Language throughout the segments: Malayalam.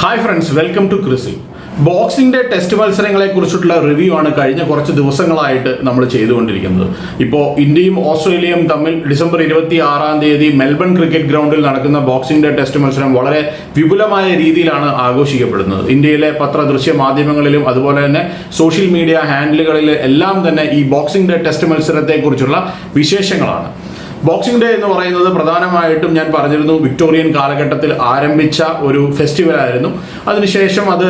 Hi friends, welcome to Crisil. Boxing day test മത്സരങ്ങളെ കുറിച്ചിട്ടുള്ള റിവ്യൂ ആണ് കഴിഞ്ഞ കുറച്ച് ദിവസങ്ങളായിട്ട് നമ്മൾ ചെയ്തുകൊണ്ടിരിക്കുന്നത്. ഇപ്പോൾ ഇന്ത്യയും ഓസ്ട്രേലിയയും തമ്മിൽ ഡിസംബർ 26 മെൽബൺ ക്രിക്കറ്റ് ഗ്രൗണ്ടിൽ നടക്കുന്ന ബോക്സിംഗ് ഡേ ടെസ്റ്റ് മത്സരം വളരെ വിപുലമായ രീതിയിലാണ് ആഘോഷിക്കപ്പെടുന്നത്. ഇന്ത്യയിലെ പത്രദൃശ്യ മാധ്യമങ്ങളിലും അതുപോലെ തന്നെ സോഷ്യൽ മീഡിയ ഹാൻഡിലുകളിൽ എല്ലാം തന്നെ ഈ ബോക്സിംഗ് ഡേ ടെസ്റ്റ് മത്സരത്തെക്കുറിച്ചുള്ള വിശേഷങ്ങളാണ്. ബോക്സിംഗ് ഡേ എന്ന് പറയുന്നത് പ്രധാനമായിട്ടും ഞാൻ പറഞ്ഞിരുന്നു വിക്ടോറിയൻ കാലഘട്ടത്തിൽ ആരംഭിച്ച ഒരു ഫെസ്റ്റിവൽ ആയിരുന്നു. അതിനുശേഷം അത്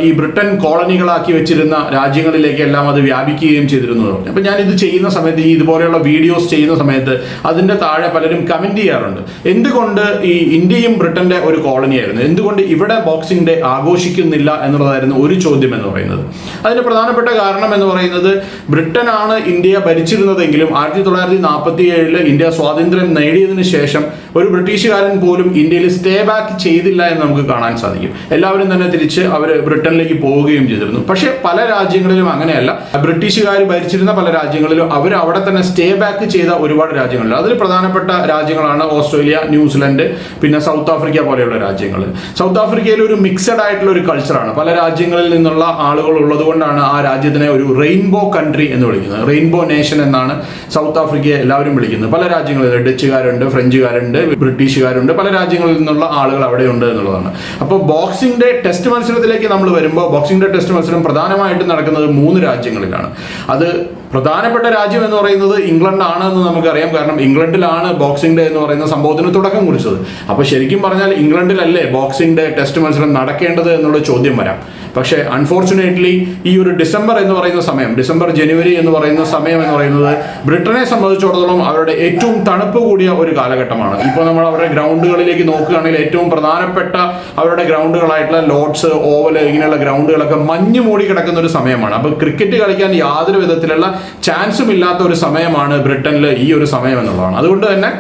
ഈ ബ്രിട്ടൻ കോളനികളാക്കി വെച്ചിരുന്ന രാജ്യങ്ങളിലേക്കെല്ലാം അത് വ്യാപിക്കുകയും ചെയ്തിരുന്നു. അപ്പം ഞാൻ ഇത് ചെയ്യുന്ന സമയത്ത്, ഈ ഇതുപോലെയുള്ള വീഡിയോസ് ചെയ്യുന്ന സമയത്ത് അതിൻ്റെ താഴെ പലരും കമൻറ്റ് ചെയ്യാറുണ്ട്, എന്തുകൊണ്ട് ഈ ഇന്ത്യയും ബ്രിട്ടൻ്റെ ഒരു കോളനിയായിരുന്നു, എന്തുകൊണ്ട് ഇവിടെ ബോക്സിംഗ് ഡേ ആഘോഷിക്കുന്നില്ല എന്നുള്ളതായിരുന്നു ഒരു ചോദ്യം എന്ന് പറയുന്നത്. അതിന് പ്രധാനപ്പെട്ട കാരണം എന്ന് പറയുന്നത്, ബ്രിട്ടനാണ് ഇന്ത്യയെ ഭരിച്ചിരുന്നതെങ്കിലും 1947 ഇന്ത്യ സ്വാതന്ത്ര്യം നേടിയതിനു ശേഷം ഒരു ബ്രിട്ടീഷുകാരൻ പോലും ഇന്ത്യയിൽ സ്റ്റേ ബാക്ക് ചെയ്തില്ല എന്ന് നമുക്ക് കാണാൻ സാധിക്കും. എല്ലാവരും തന്നെ തിരിച്ച് അവർ ബ്രിട്ടനിലേക്ക് പോവുകയും ചെയ്തിരുന്നു. പക്ഷേ പല രാജ്യങ്ങളിലും അങ്ങനെയല്ല. ബ്രിട്ടീഷുകാർ ഭരിച്ചിരുന്ന പല രാജ്യങ്ങളിലും അവർ അവിടെ തന്നെ സ്റ്റേ ബാക്ക് ചെയ്ത ഒരുപാട് രാജ്യങ്ങളുണ്ട്. അതിൽ പ്രധാനപ്പെട്ട രാജ്യങ്ങളാണ് ഓസ്ട്രേലിയ, ന്യൂസിലൻഡ്, പിന്നെ സൗത്ത് ആഫ്രിക്ക പോലെയുള്ള രാജ്യങ്ങൾ. സൗത്ത് ആഫ്രിക്കയിൽ ഒരു മിക്സഡ് ആയിട്ടുള്ള ഒരു കൾച്ചറാണ്. പല രാജ്യങ്ങളിൽ നിന്നുള്ള ആളുകൾ ഉള്ളത് കൊണ്ടാണ് ആ രാജ്യത്തിനെ ഒരു റെയിൻബോ കൺട്രി എന്ന് വിളിക്കുന്നത്. റെയിൻബോ നേഷൻ എന്നാണ് സൗത്ത് ആഫ്രിക്കയെ എല്ലാവരും വിളിക്കുന്നത്. പല രാജ്യങ്ങളിൽ ഡച്ചുകാരുണ്ട്, ഫ്രഞ്ചുകാരുണ്ട്, ബ്രിട്ടീഷുകാരുണ്ട്, പല രാജ്യങ്ങളിൽ നിന്നുള്ള ആളുകൾ അവിടെ ഉണ്ട് എന്നുള്ളതാണ്. അപ്പോൾ ബോക്സിംഗ് ഡേ ടെസ്റ്റ് മത്സരത്തിലേക്ക് നമ്മൾ വരുമ്പോൾ, ബോക്സിംഗ് ഡേ ടെസ്റ്റ് മത്സരം പ്രധാനമായിട്ടും നടക്കുന്നത് 3 രാജ്യങ്ങളിലാണ്. അത് പ്രധാനപ്പെട്ട രാജ്യം എന്ന് പറയുന്നത് ഇംഗ്ലണ്ട് ആണെന്ന് നമുക്കറിയാം. കാരണം ഇംഗ്ലണ്ടിലാണ് ബോക്സിംഗ് ഡേ എന്ന് പറയുന്ന സംഭവത്തിന് തുടക്കം കുറിച്ചത്. അപ്പോൾ ശരിക്കും പറഞ്ഞാൽ ഇംഗ്ലണ്ടിലല്ലേ ബോക്സിംഗ് ഡേ ടെസ്റ്റ് മത്സരം നടക്കേണ്ടത് എന്നുള്ള ചോദ്യം വരാം. പക്ഷേ അൺഫോർച്ചുനേറ്റ്ലി ഈ ഒരു ഡിസംബർ എന്ന് പറയുന്ന സമയം, ഡിസംബർ ജനുവരി എന്ന് പറയുന്ന സമയം എന്ന് പറയുന്നത് ബ്രിട്ടനെ സംബന്ധിച്ചിടത്തോളം അവരുടെ ഏറ്റവും തണുപ്പ് കൂടിയ ഒരു കാലഘട്ടമാണ്. ഇപ്പോൾ നമ്മൾ അവരുടെ ഗ്രൗണ്ടുകളിലേക്ക് നോക്കുകയാണെങ്കിൽ ഏറ്റവും പ്രധാനപ്പെട്ട അവരുടെ ഗ്രൗണ്ടുകളായിട്ടുള്ള ലോർഡ്സ്, ഓവൽ, ഇങ്ങനെയുള്ള ഗ്രൗണ്ടുകളൊക്കെ മഞ്ഞ് മൂടി കിടക്കുന്ന ഒരു സമയമാണ്. അപ്പോൾ ക്രിക്കറ്റ് കളിക്കാൻ യാതൊരു വിധത്തിലുള്ള ചാൻസും ഇല്ലാത്ത ഒരു സമയമാണ് ബ്രിട്ടനിൽ ഈ ഒരു സമയം എന്നുള്ളതാണ്. അതുകൊണ്ട് തന്നെ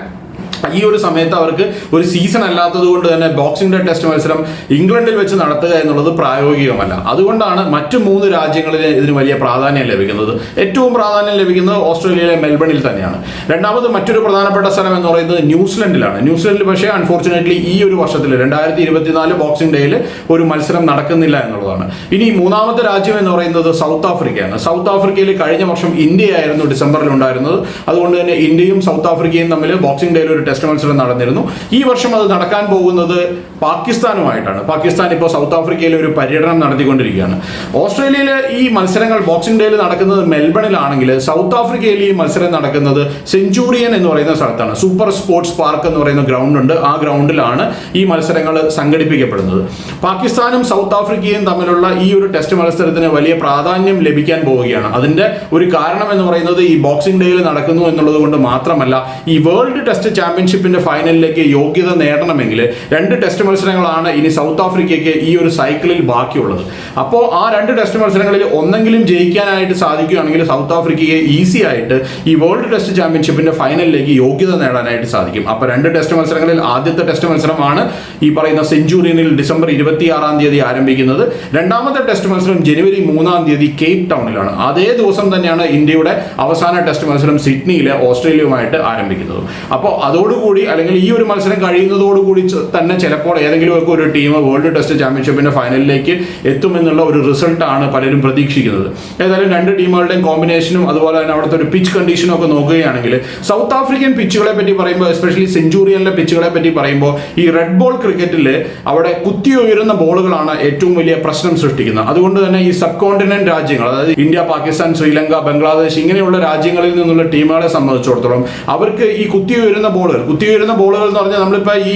ഈ ഒരു സമയത്ത് അവർക്ക് ഒരു സീസൺ അല്ലാത്തത് കൊണ്ട് തന്നെ ബോക്സിംഗ് ഡേ ടെസ്റ്റ് മത്സരം ഇംഗ്ലണ്ടിൽ വെച്ച് നടത്തുക എന്നുള്ളത് പ്രായോഗികമല്ല. അതുകൊണ്ടാണ് മറ്റു 3 രാജ്യങ്ങളിൽ ഇതിന് വലിയ പ്രാധാന്യം ലഭിക്കുന്നത്. ഏറ്റവും പ്രാധാന്യം ലഭിക്കുന്നത് ഓസ്ട്രേലിയയിലെ മെൽബണിൽ തന്നെയാണ്. രണ്ടാമത് മറ്റൊരു പ്രധാനപ്പെട്ട സ്ഥലം എന്ന് പറയുന്നത് ന്യൂസിലൻഡിലാണ്. ന്യൂസിലൻഡിൽ പക്ഷേ അൺഫോർച്ചുനേറ്റ്ലി ഈ ഒരു വർഷത്തിൽ 2024 ബോക്സിംഗ് ഡേയിൽ ഒരു മത്സരം നടക്കുന്നില്ല എന്നുള്ളതാണ്. ഇനി മൂന്നാമത്തെ രാജ്യം എന്ന് പറയുന്നത് സൗത്ത് ആഫ്രിക്കയാണ്. സൗത്ത് ആഫ്രിക്കയിൽ കഴിഞ്ഞ വർഷം ഇന്ത്യയായിരുന്നു ഡിസംബറിൽ ഉണ്ടായിരുന്നത്. അതുകൊണ്ട് തന്നെ ഇന്ത്യയും സൗത്ത് ആഫ്രിക്കയും തമ്മിൽ ബോക്സിംഗ് ഡേയിൽ ഒരു ടെസ്റ്റ് മത്സരം നടന്നിരുന്നു. ഈ വർഷം അത് നടക്കാൻ പോകുന്നത് പാകിസ്ഥാനുമായിട്ടാണ്. പാകിസ്ഥാൻ ഇപ്പോൾ സൗത്ത് ആഫ്രിക്കയിൽ ഒരു പര്യടനം നടത്തിക്കൊണ്ടിരിക്കുകയാണ്. ഓസ്ട്രേലിയയിലെ ഈ മത്സരങ്ങൾ ബോക്സിംഗ് ഡേയിൽ നടക്കുന്നത് മെൽബണിലാണെങ്കിൽ, സൗത്ത് ആഫ്രിക്കയിൽ ഈ മത്സരം നടക്കുന്നത് സെഞ്ചൂറിയൻ എന്ന് പറയുന്ന സ്ഥലത്താണ്. സൂപ്പർ സ്പോർട്സ് പാർക്ക് എന്ന് പറയുന്ന ഗ്രൗണ്ട് ഉണ്ട്. ആ ഗ്രൗണ്ടിലാണ് ഈ മത്സരങ്ങൾ സംഘടിപ്പിക്കപ്പെടുന്നത്. പാകിസ്ഥാനും സൗത്ത് ആഫ്രിക്കയും തമ്മിലുള്ള ഈ ഒരു ടെസ്റ്റ് മത്സരത്തിന് വലിയ പ്രാധാന്യം ലഭിക്കാൻ പോവുകയാണ്. അതിന്റെ ഒരു കാരണം എന്ന് പറയുന്നത് ഈ ബോക്സിംഗ് ഡേയിൽ നടക്കുന്നു എന്നുള്ളത് കൊണ്ട് മാത്രമല്ല, ഈ വേൾഡ് ടെസ്റ്റ് ചാമ്പ്യൻഷിപ്പിന്റെ ഫൈനലിലേക്ക് യോഗ്യത നേടണമെങ്കിൽ 2 ടെസ്റ്റ് മത്സരങ്ങളാണ് ഇനി സൗത്ത് ആഫ്രിക്കയ്ക്ക് ഈ ഒരു സൈക്കിളിൽ ബാക്കിയുള്ളത്. അപ്പോൾ ആ 2 ടെസ്റ്റ് മത്സരങ്ങളിൽ ഒന്നെങ്കിലും ജയിക്കാനായിട്ട് സാധിക്കുകയാണെങ്കിൽ സൗത്ത് ആഫ്രിക്കയ്ക്ക് ഈസി ആയിട്ട് ഈ വേൾഡ് ടെസ്റ്റ് ചാമ്പ്യൻഷിപ്പിന്റെ ഫൈനലിലേക്ക് യോഗ്യത നേടാനായിട്ട് സാധിക്കും. അപ്പോൾ 2 ടെസ്റ്റ് മത്സരങ്ങളിൽ ആദ്യത്തെ ടെസ്റ്റ് മത്സരമാണ് ഈ പറയുന്ന സെഞ്ചുറിയനിൽ ഡിസംബർ 26 ആരംഭിക്കുന്നത്. രണ്ടാമത്തെ ടെസ്റ്റ് മത്സരം ജനുവരി 3 കേപ്പ് ടൗണിലാണ്. അതേ ദിവസം തന്നെയാണ് ഇന്ത്യയുടെ അവസാന ടെസ്റ്റ് മത്സരം സിഡ്നിയിലെ ഓസ്ട്രേലിയയുമായിട്ട് ആരംഭിക്കുന്നത്. അപ്പോൾ അതോടുകൂടി, അല്ലെങ്കിൽ ഈ ഒരു മത്സരം കഴിയുന്നതോടുകൂടി തന്നെ ചിലപ്പോൾ ഏതെങ്കിലും ഒക്കെ ഒരു ടീം വേൾഡ് ടെസ്റ്റ് ചാമ്പ്യൻഷിപ്പിന്റെ ഫൈനലിലേക്ക് എത്തുമെന്നുള്ള ഒരു റിസൾട്ടാണ് പലരും പ്രതീക്ഷിക്കുന്നത്. ഏതായാലും 2 ടീമുകളുടെയും കോമ്പിനേഷനും അതുപോലെ തന്നെ അവിടുത്തെ ഒരു പിച്ച് കണ്ടീഷനും ഒക്കെ നോക്കുകയാണെങ്കിൽ, സൗത്ത് ആഫ്രിക്കൻ പിച്ചുകളെ പറ്റി പറയുമ്പോൾ, എസ്പെഷ്യലി സെഞ്ചൂറിയനിലെ പിച്ചുകളെ പറ്റി പറയുമ്പോൾ, ഈ റെഡ് ബോൾ ക്രിക്കറ്റിൽ അവിടെ കുത്തി ഉയരുന്ന ബോളുകളാണ് ഏറ്റവും വലിയ പ്രശ്നം സൃഷ്ടിക്കുന്നത്. അതുകൊണ്ട് തന്നെ ഈ സബ് കോണ്ടിനെന്റ് രാജ്യങ്ങൾ, അതായത് ഇന്ത്യ, പാകിസ്ഥാൻ, ശ്രീലങ്ക, ബംഗ്ലാദേശ് ഇങ്ങനെയുള്ള രാജ്യങ്ങളിൽ നിന്നുള്ള ടീമുകളെ സംബന്ധിച്ചിടത്തോളം അവർക്ക് ഈ കുത്തി ഉയരുന്ന ബോളുകൾ എന്ന് പറഞ്ഞാൽ, നമ്മളിപ്പോൾ ഈ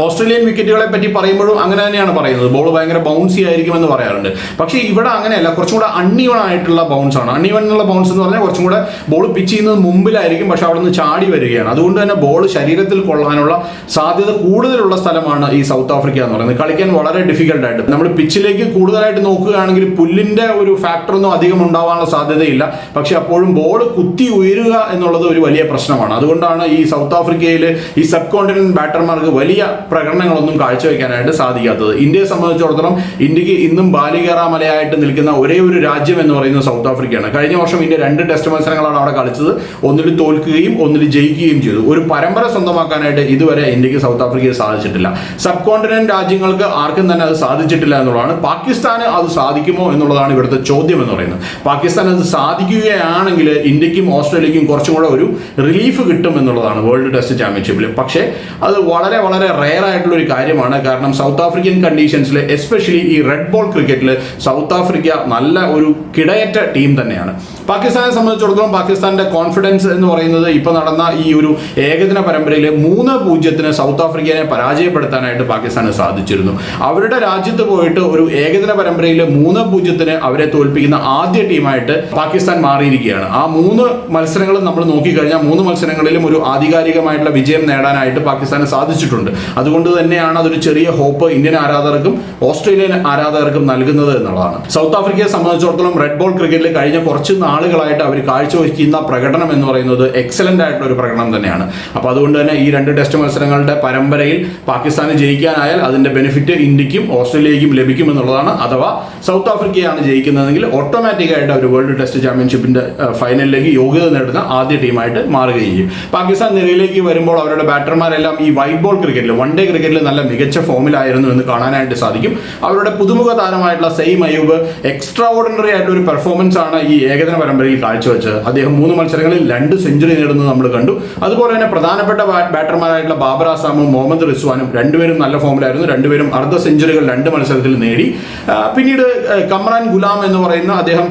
ഓസ്ട്രേലിയൻ വിക്കറ്റുകളെ പറ്റി പറയുമ്പോഴും അങ്ങനെ തന്നെയാണ് പറയുന്നത്. ബോൾ ഭയങ്കര ബൗൺസി ആയിരിക്കുമെന്ന് പറയാറുണ്ട്. പക്ഷേ ഇവിടെ അങ്ങനെയല്ല, കുറച്ചും കൂടെ അൺഈവൺ ആയിട്ടുള്ള ബൗൺസ് ആണ്. അൺഈവൺ എന്നുള്ള ബൗൺസ് എന്ന് പറഞ്ഞാൽ കുറച്ചും കൂടെ ബോൾ പിച്ച് ചെയ്യുന്നത് മുമ്പിലായിരിക്കും, പക്ഷെ അവിടെ നിന്ന് ചാടി വരികയാണ്. അതുകൊണ്ട് തന്നെ ബോൾ ശരീരത്തിൽ കൊള്ളാനുള്ള സാധ്യത കൂടുതലുള്ള സ്ഥലമാണ് ഈ സൗത്ത് ആഫ്രിക്ക എന്ന് പറയുന്നത്. കളിക്കാൻ വളരെ ഡിഫിക്കൽട്ടായിട്ട്, നമ്മൾ പിച്ചിലേക്ക് കൂടുതലായിട്ട് നോക്കുകയാണെങ്കിൽ പുല്ലിന്റെ ഒരു ഫാക്ടറൊന്നും അധികം ഉണ്ടാവാനുള്ള സാധ്യതയില്ല. പക്ഷെ അപ്പോഴും ബോൾ കുത്തി ഉയരുക എന്നുള്ളത് ഒരു വലിയ പ്രശ്നമാണ്. അതുകൊണ്ടാണ് ഈ സൗത്ത് ആഫ്രിക്കയിൽ ഈ സബ് കോണ്ടിനെന്റ് ബാറ്റർമാർക്ക് വലിയ വലിയ പ്രകടനങ്ങളൊന്നും കാഴ്ചവെക്കാനായിട്ട് സാധിക്കാത്തത്. ഇന്ത്യയെ സംബന്ധിച്ചിടത്തോളം ഇന്ത്യക്ക് ഇന്നും ബാലികേറാമലയായിട്ട് നിൽക്കുന്ന ഒരേ ഒരു രാജ്യം എന്ന് പറയുന്നത് സൗത്ത് ആഫ്രിക്കയാണ്. കഴിഞ്ഞ വർഷം ഇന്ത്യ 2 ടെസ്റ്റ് മത്സരങ്ങളാണ് അവിടെ കളിച്ചത്. ഒന്നിൽ തോൽക്കുകയും ഒന്നിൽ ജയിക്കുകയും ചെയ്തു. ഒരു പരമ്പര സ്വന്തമാക്കാനായിട്ട് ഇതുവരെ ഇന്ത്യക്ക് സൗത്ത് ആഫ്രിക്കയെ സാധിച്ചിട്ടില്ല. സബ് കോണ്ടിനെന്റ് രാജ്യങ്ങൾക്ക് ആർക്കും തന്നെ അത് സാധിച്ചിട്ടില്ല എന്നുള്ളതാണ്. പാകിസ്ഥാന് അത് സാധിക്കുമോ എന്നുള്ളതാണ് ഇവിടുത്തെ ചോദ്യം എന്ന് പറയുന്നത്. പാകിസ്ഥാൻ അത് സാധിക്കുകയാണെങ്കിൽ ഇന്ത്യക്കും ഓസ്ട്രേലിയക്കും കുറച്ചും കൂടെ ഒരു റിലീഫ് കിട്ടും എന്നുള്ളതാണ് വേൾഡ് ടെസ്റ്റ് ചാമ്പ്യൻഷിപ്പിൽ. പക്ഷേ അത് വളരെ വളരെ റെയർ ആയിട്ടുള്ള ഒരു കാര്യമാണ്. കാരണം സൗത്ത് ആഫ്രിക്കൻ കണ്ടീഷൻസിൽ എസ്പെഷ്യലി ഈ റെഡ് ബോൾ ക്രിക്കറ്റിൽ സൗത്ത് ആഫ്രിക്ക നല്ല ഒരു കിടയറ്റ ടീം തന്നെയാണ്. പാകിസ്ഥാനെ സംബന്ധിച്ചിടത്തോളം പാകിസ്ഥാന്റെ കോൺഫിഡൻസ് എന്ന് പറയുന്നത് ഇപ്പോൾ നടന്ന ഈ ഒരു ഏകദിന പരമ്പരയിൽ 3-0 സൗത്ത് ആഫ്രിക്കയെ പരാജയപ്പെടുത്താനായിട്ട് പാകിസ്ഥാന് സാധിച്ചിരുന്നു. അവരുടെ രാജ്യത്ത് പോയിട്ട് ഒരു ഏകദിന പരമ്പരയിൽ 3-0 അവരെ തോൽപ്പിക്കുന്ന ആദ്യ ടീമായിട്ട് പാകിസ്ഥാൻ മാറിയിരിക്കുകയാണ്. ആ 3 മത്സരങ്ങളും നമ്മൾ നോക്കിക്കഴിഞ്ഞാൽ 3 മത്സരങ്ങളിലും ഒരു ആധികാരികമായിട്ടുള്ള വിജയം നേടാനായിട്ട് പാകിസ്ഥാന് സാധിച്ചിട്ടുണ്ട്. അതുകൊണ്ട് തന്നെയാണ് അതൊരു ചെറിയ ഹോപ്പ് ഇന്ത്യൻ ആരാധകർക്കും ഓസ്ട്രേലിയൻ ആരാധകർക്കും നൽകുന്നത് എന്നുള്ളതാണ്. സൗത്ത് ആഫ്രിക്കയെ സംബന്ധിച്ചിടത്തോളം റെഡ് ബോൾ ക്രിക്കറ്റിൽ കഴിഞ്ഞ കുറച്ച് നാളുകളായിട്ട് അവർ കാഴ്ചവെക്കുന്ന പ്രകടനം എന്ന് പറയുന്നത് എക്സലന്റ് ആയിട്ടുള്ള ഒരു പ്രകടനം തന്നെയാണ്. അപ്പോൾ അതുകൊണ്ട് തന്നെ ഈ 2 ടെസ്റ്റ് മത്സരങ്ങളുടെ പരമ്പരയിൽ പാകിസ്ഥാന് ജയിക്കാനായാൽ അതിന്റെ ബെനിഫിറ്റ് ഇന്ത്യക്കും ഓസ്ട്രേലിയയ്ക്കും ലഭിക്കും എന്നുള്ളതാണ്. അഥവാ സൗത്ത് ആഫ്രിക്കയാണ് ജയിക്കുന്നതെങ്കിൽ ഓട്ടോമാറ്റിക് ആയിട്ട് അവർ വേൾഡ് ടെസ്റ്റ് ചാമ്പ്യൻഷിപ്പിന്റെ ഫൈനലിലേക്ക് യോഗ്യത നേടുന്ന ആദ്യ ടീമായിട്ട് മാറുകയും ചെയ്യും. പാകിസ്ഥാൻ നിരയിലേക്ക് വരുമ്പോൾ അവരുടെ ബാറ്റർമാരെല്ലാം ഈ വൈറ്റ് ബോൾ ക്രിക്കറ്റിൽ, 1 ഡേ ക്രിക്കറ്റിൽ നല്ല മികച്ച ഫോമിലായിരുന്നു എന്ന് കാണാനായിട്ട് സാധിക്കും. അവരുടെ പുതുമുഖ താരമായിട്ടുള്ള സെയിം അയ്യൂബ് എക്സ്ട്രാ ഓർഡിനറി ആയിട്ടുള്ള ഒരു പെർഫോമൻസ് ആണ് ഈ ഏകദിന പരമ്പരയിൽ കാഴ്ചവെച്ചത്. അദ്ദേഹം 3 മത്സരങ്ങളിൽ 2 സെഞ്ചുറി നേടുന്നത് നമ്മൾ കണ്ടു. അതുപോലെ തന്നെ പ്രധാനപ്പെട്ട ബാറ്റർമാരായിട്ടുള്ള ബാബർ ആസാമും മുഹമ്മദ് റിസ്വാനും രണ്ടുപേരും നല്ല ഫോമിലായിരുന്നു. രണ്ടുപേരും അർദ്ധ സെഞ്ചുറികൾ 2 മത്സരത്തിൽ നേടി. പിന്നീട് കമ്രാൻ ഗുലാം എന്ന് പറയുന്ന അദ്ദേഹം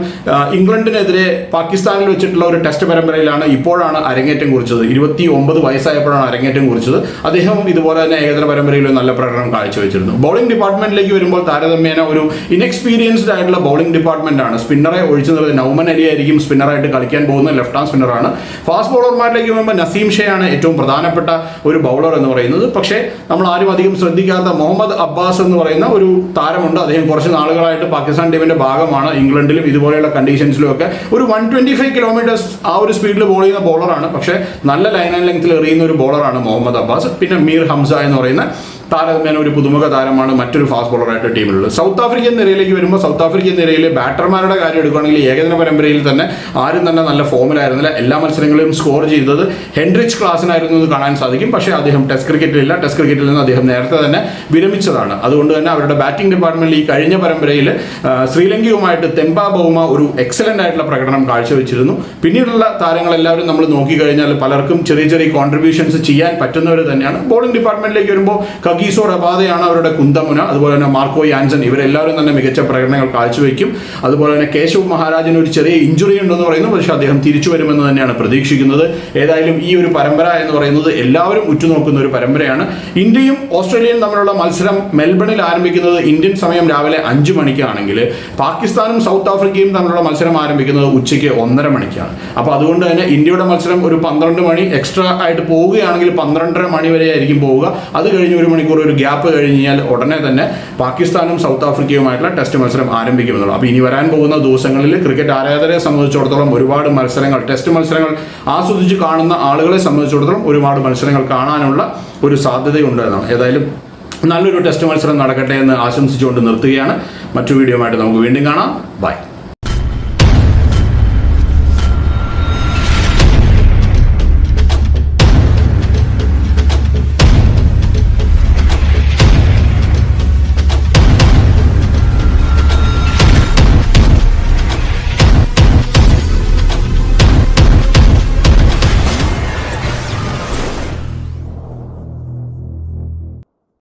ഇംഗ്ലണ്ടിനെതിരെ പാകിസ്ഥാനിൽ വെച്ചിട്ടുള്ള ഒരു ടെസ്റ്റ് പരമ്പരയിലാണ് ഇപ്പോഴാണ് അരങ്ങേറ്റം കുറിച്ചത്. 29 വയസ്സായപ്പോഴാണ് അരങ്ങേറ്റം കുറിച്ചത്. അദ്ദേഹം ഇതുപോലെ തന്നെ ഏകദിന പരമ്പരയിൽ നല്ല പ്രകടനം കാഴ്ചവെച്ചിരുന്നു. ബൗളിംഗ് ഡിപ്പാർട്ട്മെന്റിലേക്ക് വരുമ്പോൾ താരതമ്യേന ഒരു ഇൻഎക്സ്പീരിയൻസ്ഡ് ആയിട്ടുള്ള ബൗളിംഗ് ഡിപ്പാർട്ട്മെന്റ് ആണ്. സ്പിന്നറെ ഒഴിച്ചു നിർത്തി നൗമൻ അലി ആയിരിക്കും സ്പിന്നറായിട്ട് കളിക്കാൻ പോകുന്ന ലെഫ്റ്റ് ഹാൻഡ് സ്പിന്നറാണ്. ഫാസ്റ്റ് ബൗളർമാരിലേക്ക് വരുമ്പോൾ നസീം ഷേ ആണ് ഏറ്റവും പ്രധാനപ്പെട്ട ഒരു ബൗളർ എന്ന് പറയുന്നത്. പക്ഷേ നമ്മൾ ആരും അധികം ശ്രദ്ധിക്കാത്ത മുഹമ്മദ് അബ്ബാസ് എന്ന് പറയുന്ന ഒരു താരമുണ്ട്. അദ്ദേഹം കുറച്ച് നാളുകളായിട്ട് പാകിസ്ഥാൻ ടീമിന്റെ ഭാഗമാണ്. ഇംഗ്ലണ്ടിലും ഇതുപോലെയുള്ള കണ്ടീഷൻസിലും ഒക്കെ ഒരു 125 കിലോമീറ്റേഴ്സ് ആ ഒരു സ്പീഡിൽ ബോൾ ചെയ്യുന്ന ബോളറാണ്. പക്ഷേ നല്ല ലൈൻ ആൻഡ് ലെങ്ത്തിൽ എറിയുന്ന ഒരു ബോളറാണ് മുഹമ്മദ് അബ്ബാസ്. പിന്നെ മീർ ഹംസ എന്ന് പറയുന്ന താരതമ്യേന ഒരു പുതുമുഖ താരമാണ് മറ്റൊരു ഫാസ്റ്റ് ബോളറായിട്ട് ടീമിലുള്ളത്. സൗത്ത് ആഫ്രിക്കൻ നിരയിലേക്ക് വരുമ്പോൾ സൗത്ത് ആഫ്രിക്കൻ നിരയിലെ ബാറ്റർമാരുടെ കാര്യം എടുക്കുകയാണെങ്കിൽ ഏകദിന പരമ്പരയിൽ തന്നെ ആരും തന്നെ നല്ല ഫോമിലായിരുന്നില്ല. എല്ലാ മത്സരങ്ങളിലും സ്കോർ ചെയ്തത് ഹെൻറിച്ച് ക്ലാസിനായിരുന്നു എന്ന് കാണാൻ സാധിക്കും. പക്ഷേ അദ്ദേഹം ടെസ്റ്റ് ക്രിക്കറ്റിലില്ല. ടെസ്റ്റ് ക്രിക്കറ്റിൽ നിന്ന് അദ്ദേഹം നേരത്തെ തന്നെ വിരമിച്ചതാണ്. അതുകൊണ്ട് തന്നെ അവരുടെ ബാറ്റിംഗ് ഡിപ്പാർട്ട്മെന്റിൽ ഈ കഴിഞ്ഞ പരമ്പരയിൽ ശ്രീലങ്കയുമായിട്ട് തെമ്പ ബൗമ ഒരു എക്സലന്റ് ആയിട്ടുള്ള പ്രകടനം കാഴ്ചവെച്ചിരുന്നു. പിന്നീടുള്ള താരങ്ങളെല്ലാവരും നമ്മൾ നോക്കിക്കഴിഞ്ഞാൽ പലർക്കും ചെറിയ ചെറിയ കോൺട്രിബ്യൂഷൻസ് ചെയ്യാൻ പറ്റുന്നവർ തന്നെയാണ്. ബോളിംഗ് ഡിപ്പാർട്ട്മെന്റിലേക്ക് വരുമ്പോൾ കഗീസോ റബാദയാണ് അവരുടെ കുന്തമുന. അതുപോലെ തന്നെ മാർക്കോ യാൻസൺ, ഇവരെല്ലാവരും തന്നെ മികച്ച പ്രകടനങ്ങൾ കാഴ്ചവെക്കും. അതുപോലെ തന്നെ കേശവ് മഹാരാജിന് ഒരു ചെറിയ ഇഞ്ചുറി ഉണ്ടെന്ന് പറയുന്നു. പക്ഷേ അദ്ദേഹം തിരിച്ചു വരുമെന്ന് തന്നെയാണ് പ്രതീക്ഷിക്കുന്നത്. ഏതായാലും ഈ ഒരു പരമ്പര എന്ന് പറയുന്നത് എല്ലാവരും ഉറ്റുനോക്കുന്ന ഒരു പരമ്പരയാണ്. ഇന്ത്യയും ഓസ്ട്രേലിയയും തമ്മിലുള്ള മത്സരം മെൽബണിൽ ആരംഭിക്കുന്നത് ഇന്ത്യൻ സമയം രാവിലെ 5 മണിക്കാണെങ്കിൽ പാകിസ്ഥാനും സൗത്ത് ആഫ്രിക്കയും തമ്മിലുള്ള മത്സരം ആരംഭിക്കുന്നത് ഉച്ചയ്ക്ക് 1:30 മണിക്കാണ്. അപ്പോൾ അതുകൊണ്ട് തന്നെ ഇന്ത്യയുടെ മത്സരം ഒരു 12 മണി എക്സ്ട്രാ ആയിട്ട് പോവുകയാണെങ്കിൽ 12:30 മണി വരെ ആയിരിക്കും പോവുക. അത് കഴിഞ്ഞ് 1 മണിക്കൂർ ഒരു ഗ്യാപ്പ് കഴിഞ്ഞാൽ ഉടനെ തന്നെ പാകിസ്ഥാനും സൗത്ത് ആഫ്രിക്കയുമായിട്ടുള്ള ടെസ്റ്റ് മത്സരം ആരംഭിക്കുമെന്നുള്ളൂ. അപ്പോൾ ഇനി വരാൻ പോകുന്ന ദിവസങ്ങളിൽ ക്രിക്കറ്റ് ആരാധകരെ സംബന്ധിച്ചിടത്തോളം ഒരുപാട് മത്സരങ്ങൾ, ടെസ്റ്റ് മത്സരങ്ങൾ ആസ്വദിച്ച് കാണുന്ന ആളുകളെ സംബന്ധിച്ചിടത്തോളം ഒരുപാട് മത്സരങ്ങൾ കാണാനുള്ള ഒരു സാധ്യതയുണ്ട് എന്നാണ്. ഏതായാലും നല്ലൊരു ടെസ്റ്റ് മത്സരം നടക്കട്ടെ എന്ന് ആശംസിച്ചുകൊണ്ട് നിർത്തുകയാണ്. മറ്റു വീഡിയോ ആയിട്ട് നമുക്ക് വീണ്ടും കാണാം. ബൈ.